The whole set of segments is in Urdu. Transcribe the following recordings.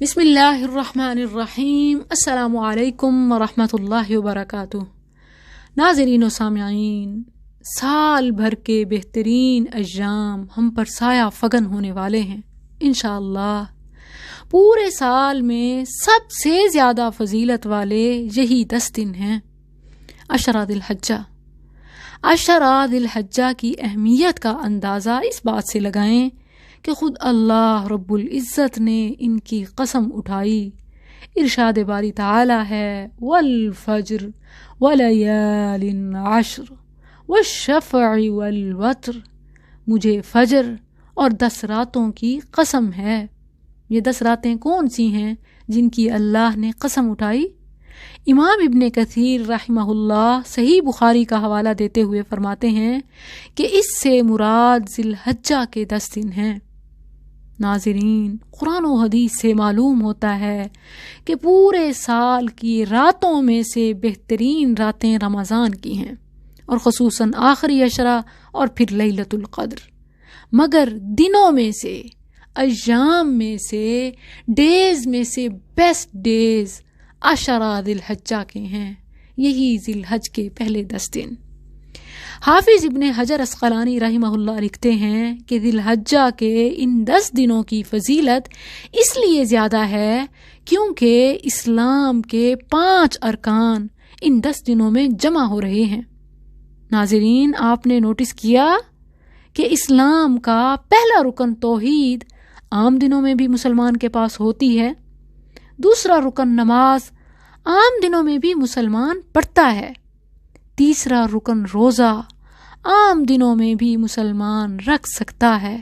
بسم اللہ الرحمن الرحیم۔ السلام علیکم ورحمۃ اللہ وبرکاتہ۔ ناظرین و سامعین، سال بھر کے بہترین ایام ہم پر سایہ فگن ہونے والے ہیں انشاءاللہ۔ پورے سال میں سب سے زیادہ فضیلت والے یہی 10 دن ہیں، عشرہ ذی الحجہ۔ عشرہ ذی الحجہ کی اہمیت کا اندازہ اس بات سے لگائیں کہ خود اللہ رب العزت نے ان کی قسم اٹھائی۔ ارشاد باری تعالی ہے، والفجر ولیال عشر والشفع والوتر، مجھے فجر اور 10 راتوں کی قسم ہے۔ یہ 10 راتیں کون سی ہیں جن کی اللہ نے قسم اٹھائی؟ امام ابن کثیر رحمہ اللہ صحیح بخاری کا حوالہ دیتے ہوئے فرماتے ہیں کہ اس سے مراد ذی الحجہ کے 10 دن ہیں۔ ناظرین، قرآن و حدیث سے معلوم ہوتا ہے کہ پورے سال کی راتوں میں سے بہترین راتیں رمضان کی ہیں، اور خصوصاً آخری عشرہ اور پھر لیلۃ القدر۔ مگر دنوں میں سے، ایام میں سے، ڈیز میں سے بیسٹ ڈیز عشرہ ذی الحجہ کے ہیں، یہی ذی الحج کے پہلے 10 دن۔ حافظ ابن حجر عسقلانی رحمہ اللہ لکھتے ہیں کہ ذی الحجہ کے ان 10 دنوں کی فضیلت اس لیے زیادہ ہے کیونکہ اسلام کے 5 ارکان ان 10 دنوں میں جمع ہو رہے ہیں۔ ناظرین، آپ نے نوٹس کیا کہ اسلام کا پہلا رکن توحید عام دنوں میں بھی مسلمان کے پاس ہوتی ہے، دوسرا رکن نماز عام دنوں میں بھی مسلمان پڑھتا ہے، تیسرا رکن روزہ عام دنوں میں بھی مسلمان رکھ سکتا ہے،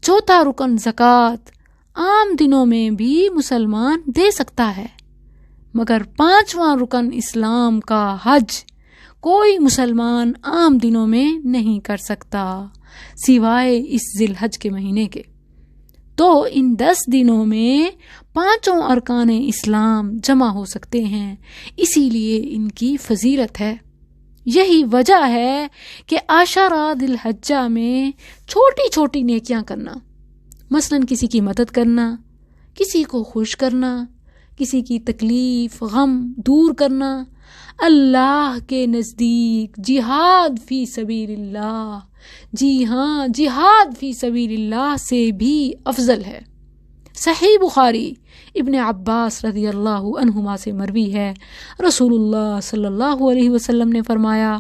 چوتھا رکن زکوٰۃ عام دنوں میں بھی مسلمان دے سکتا ہے، مگر 5واں رکن اسلام کا حج کوئی مسلمان عام دنوں میں نہیں کر سکتا سوائے اس ذی الحج کے مہینے کے۔ تو ان 10 دنوں میں 5 ارکان اسلام جمع ہو سکتے ہیں، اسی لیے ان کی فضیلت ہے۔ یہی وجہ ہے کہ عشرہ ذی الحجہ میں چھوٹی چھوٹی نیکیاں کرنا، مثلا کسی کی مدد کرنا، کسی کو خوش کرنا، کسی کی تکلیف غم دور کرنا، اللہ کے نزدیک جہاد فی سبیل اللہ، جی ہاں، جہاد فی سبیل اللہ سے بھی افضل ہے۔ صحیح بخاری ابن عباس رضی اللہ عنہما سے مروی ہے، رسول اللہ صلی اللہ علیہ وسلم نے فرمایا،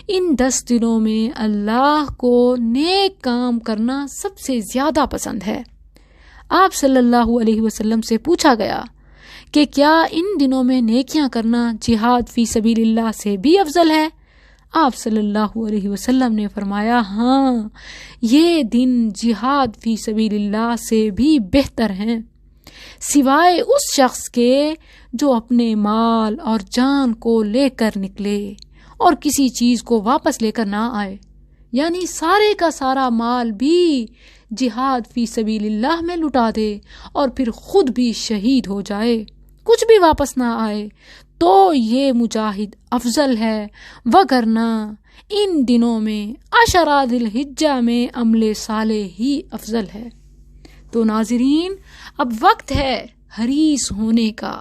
ان 10 دنوں میں اللہ کو نیک کام کرنا سب سے زیادہ پسند ہے۔ آپ صلی اللہ علیہ وسلم سے پوچھا گیا کہ کیا ان دنوں میں نیکیاں کرنا جہاد فی سبیل اللہ سے بھی افضل ہے؟ آپ صلی اللہ علیہ وسلم نے فرمایا، ہاں، یہ دن جہاد فی سبیل اللہ سے بھی بہتر ہیں، سوائے اس شخص کے جو اپنے مال اور جان کو لے کر نکلے اور کسی چیز کو واپس لے کر نہ آئے، یعنی سارے کا سارا مال بھی جہاد فی سبیل اللہ میں لٹا دے اور پھر خود بھی شہید ہو جائے، کچھ بھی واپس نہ آئے، تو یہ مجاہد افضل ہے، وگرنہ ان دنوں میں عشرہ ذی الحجہ میں عمل صالح ہی افضل ہے۔ تو ناظرین، اب وقت ہے حریص ہونے کا،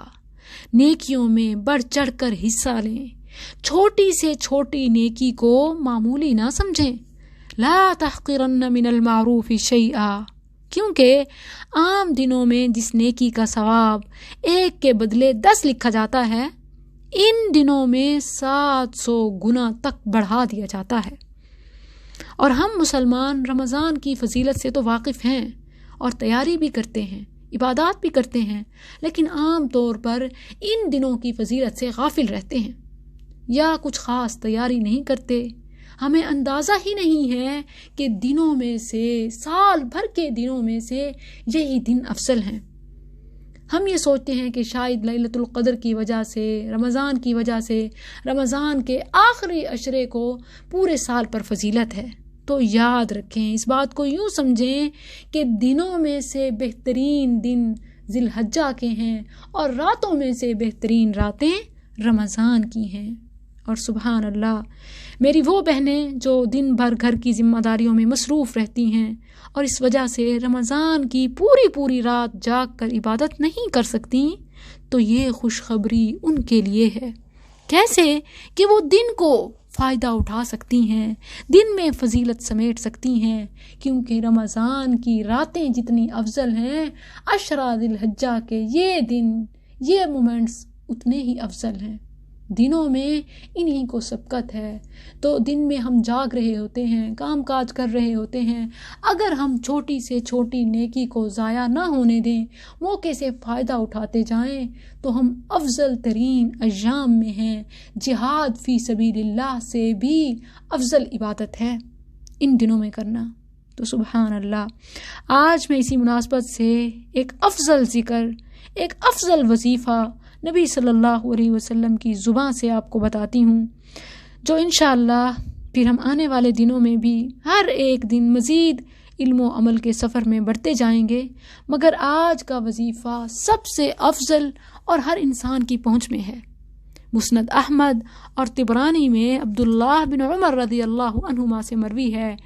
نیکیوں میں بڑھ چڑھ کر حصہ لیں، چھوٹی سے چھوٹی نیکی کو معمولی نہ سمجھیں، لا تحقرن من المعروف شیئا، کیونکہ عام دنوں میں جس نیکی کا ثواب 1 کے بدلے 10 لکھا جاتا ہے، ان دنوں میں 700 گنا تک بڑھا دیا جاتا ہے۔ اور ہم مسلمان رمضان کی فضیلت سے تو واقف ہیں اور تیاری بھی کرتے ہیں، عبادات بھی کرتے ہیں، لیکن عام طور پر ان دنوں کی فضیلت سے غافل رہتے ہیں یا کچھ خاص تیاری نہیں کرتے۔ ہمیں اندازہ ہی نہیں ہے کہ دنوں میں سے، سال بھر کے دنوں میں سے یہی دن افضل ہیں۔ ہم یہ سوچتے ہیں کہ شاید لیلۃ القدر کی وجہ سے، رمضان کی وجہ سے، رمضان کے آخری عشرے کو پورے سال پر فضیلت ہے۔ تو یاد رکھیں، اس بات کو یوں سمجھیں کہ دنوں میں سے بہترین دن ذی الحجہ کے ہیں اور راتوں میں سے بہترین راتیں رمضان کی ہیں۔ اور سبحان اللہ میری وہ بہنیں جو دن بھر گھر کی ذمہ داریوں میں مصروف رہتی ہیں اور اس وجہ سے رمضان کی پوری رات جاگ کر عبادت نہیں کر سکتی، تو یہ خوشخبری ان کے لیے ہے۔ کیسے کہ وہ دن کو فائدہ اٹھا سکتی ہیں، دن میں فضیلت سمیٹ سکتی ہیں، کیونکہ رمضان کی راتیں جتنی افضل ہیں، عشرہ ذی الحجہ کے یہ دن، یہ مومنٹس اتنے ہی افضل ہیں۔ دنوں میں انہی کو سبقت ہے، تو دن میں ہم جاگ رہے ہوتے ہیں، کام کاج کر رہے ہوتے ہیں، اگر ہم چھوٹی سے چھوٹی نیکی کو ضائع نہ ہونے دیں، موقع سے فائدہ اٹھاتے جائیں، تو ہم افضل ترین ایام میں ہیں۔ جہاد فی سبیل اللہ سے بھی افضل عبادت ہے ان دنوں میں کرنا۔ تو سبحان اللہ، آج میں اسی مناسبت سے ایک افضل ذکر، ایک افضل وظیفہ نبی صلی اللہ علیہ وسلم کی زبان سے آپ کو بتاتی ہوں، جو انشاءاللہ پھر ہم آنے والے دنوں میں بھی ہر ایک دن مزید علم و عمل کے سفر میں بڑھتے جائیں گے، مگر آج کا وظیفہ سب سے افضل اور ہر انسان کی پہنچ میں ہے۔ مسند احمد اور طبرانی میں عبداللہ بن عمر رضی اللہ عنہما سے مروی ہے،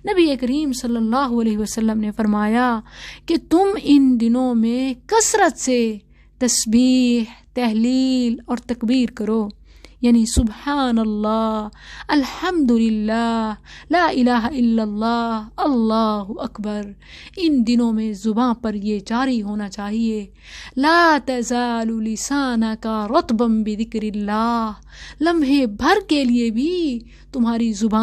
نبی کریم صلی اللہ علیہ وسلم نے فرمایا کہ تم ان دنوں میں کثرت سے تسبیح، تحلیل اور تکبیر کرو، یعنی سبحان اللہ، الحمدللہ، لا الہ الا اللہ، اللہ اکبر۔ ان دنوں میں زباں پر یہ جاری ہونا چاہیے، لا تزال لسانک رطبا بذکر اللہ، لمحے بھر کے لیے بھی تمہاری زبان